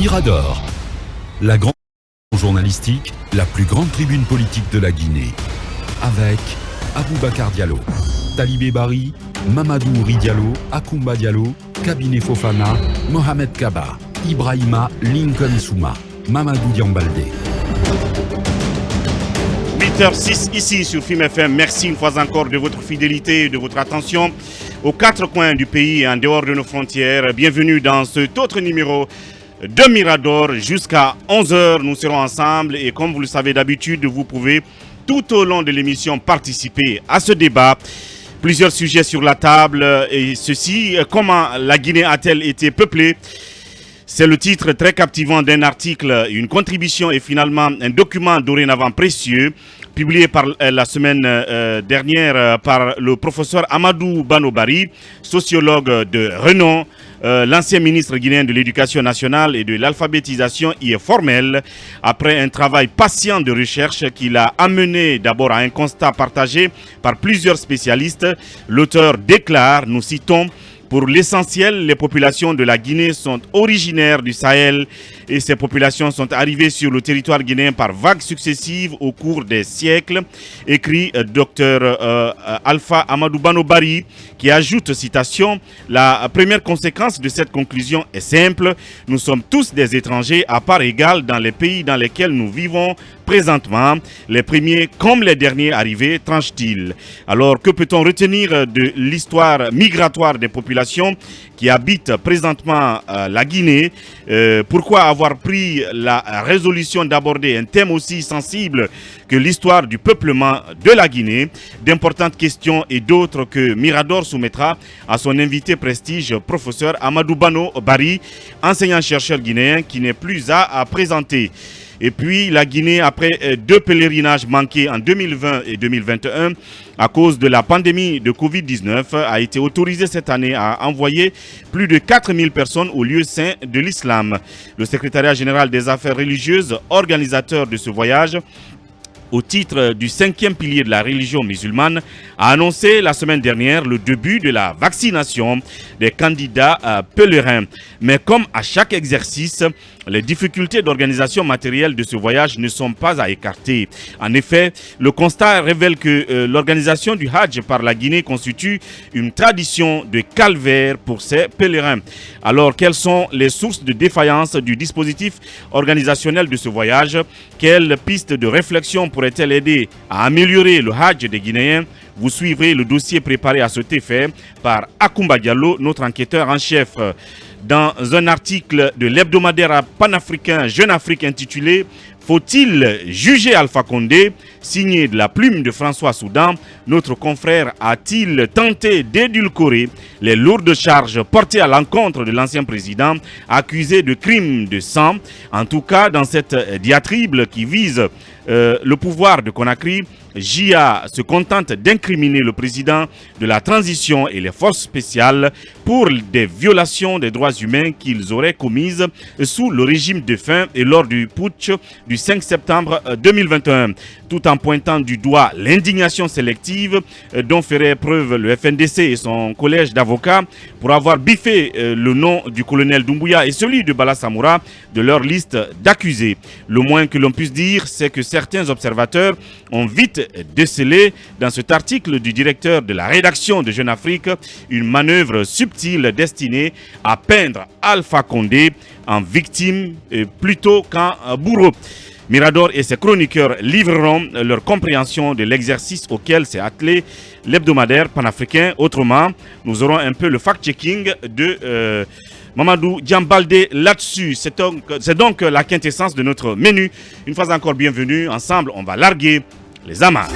Mirador, la grande journalistique, la plus grande tribune politique de la Guinée. Avec Aboubacar Diallo, Talibé Bari, Mamadou Ouri Diallo, Akoumba Diallo, Kabinet Fofana, Mohamed Kaba, Ibrahima Lincoln Souma, Mamadou Diambaldé. 8h06 ici sur FIM FM. Merci une fois encore de votre fidélité et de votre attention aux quatre coins du pays et en dehors de nos frontières. Bienvenue dans cet autre numéro de Mirador. Jusqu'à 11h, nous serons ensemble et comme vous le savez d'habitude, vous pouvez tout au long de l'émission participer à ce débat. Plusieurs sujets sur la table et ceci, comment la Guinée a-t-elle été peuplée? C'est le titre très captivant d'un article, une contribution et finalement un document dorénavant précieux, publié par la semaine dernière par le professeur Amadou Bano Bari, sociologue de renom. L'ancien ministre guinéen de l'Éducation nationale et de l'alphabétisation y est formel. Après un travail patient de recherche qui l'a amené d'abord à un constat partagé par plusieurs spécialistes, l'auteur déclare, nous citons, pour l'essentiel, les populations de la Guinée sont originaires du Sahel et ces populations sont arrivées sur le territoire guinéen par vagues successives au cours des siècles, écrit Dr Alpha Amadou Bano Bari, qui ajoute, citation, la première conséquence de cette conclusion est simple, nous sommes tous des étrangers à part égale dans les pays dans lesquels nous vivons présentement, les premiers comme les derniers arrivés, tranche-t-il. Alors, que peut-on retenir de l'histoire migratoire des populations qui habitent présentement la Guinée? Pourquoi avoir pris la résolution d'aborder un thème aussi sensible que l'histoire du peuplement de la Guinée? D'importantes questions et d'autres que Mirador soumettra à son invité prestige, professeur Amadou Bano Bari, enseignant-chercheur guinéen qui n'est plus à présenter. Et puis la Guinée, après deux pèlerinages manqués en 2020 et 2021 à cause de la pandémie de Covid-19, a été autorisée cette année à envoyer plus de 4000 personnes au lieu saint de l'islam. Le secrétariat général des affaires religieuses, organisateur de ce voyage, au titre du 5e pilier de la religion musulmane, a annoncé la semaine dernière le début de la vaccination des candidats pèlerins. Mais comme à chaque exercice, les difficultés d'organisation matérielle de ce voyage ne sont pas à écarter. En effet, le constat révèle que l'organisation du Hajj par la Guinée constitue une tradition de calvaire pour ces pèlerins. Alors, quelles sont les sources de défaillance du dispositif organisationnel de ce voyage? Quelles pistes de réflexion pourraient-elles aider à améliorer le Hajj des Guinéens? Vous suivrez le dossier préparé à cet effet par Akoumba Diallo, notre enquêteur en chef. Dans un article de l'hebdomadaire panafricain Jeune Afrique intitulé « Faut-il juger Alpha Condé ?» signé de la plume de François Soudan, notre confrère a-t-il tenté d'édulcorer les lourdes charges portées à l'encontre de l'ancien président accusé de crimes de sang? En tout cas, dans cette diatribe qui vise le pouvoir de Conakry, JA se contente d'incriminer le président de la transition et les forces spéciales pour des violations des droits humains qu'ils auraient commises sous le régime défunt et lors du putsch du 5 septembre 2021, tout en pointant du doigt l'indignation sélective dont ferait preuve le FNDC et son collège d'avocats pour avoir biffé le nom du colonel Doumbouya et celui de Bala Samoura de leur liste d'accusés. Le moins que l'on puisse dire, c'est que certains observateurs ont vite décelé dans cet article du directeur de la rédaction de Jeune Afrique une manœuvre subtile destinée à peindre Alpha Condé en victime plutôt qu'en bourreau. Mirador et ses chroniqueurs livreront leur compréhension de l'exercice auquel s'est attelé l'hebdomadaire panafricain. Autrement, nous aurons un peu le fact-checking de Mamadou Diambaldé là-dessus. C'est donc la quintessence de notre menu. Une fois encore, bienvenue. Ensemble, on va larguer les amarres.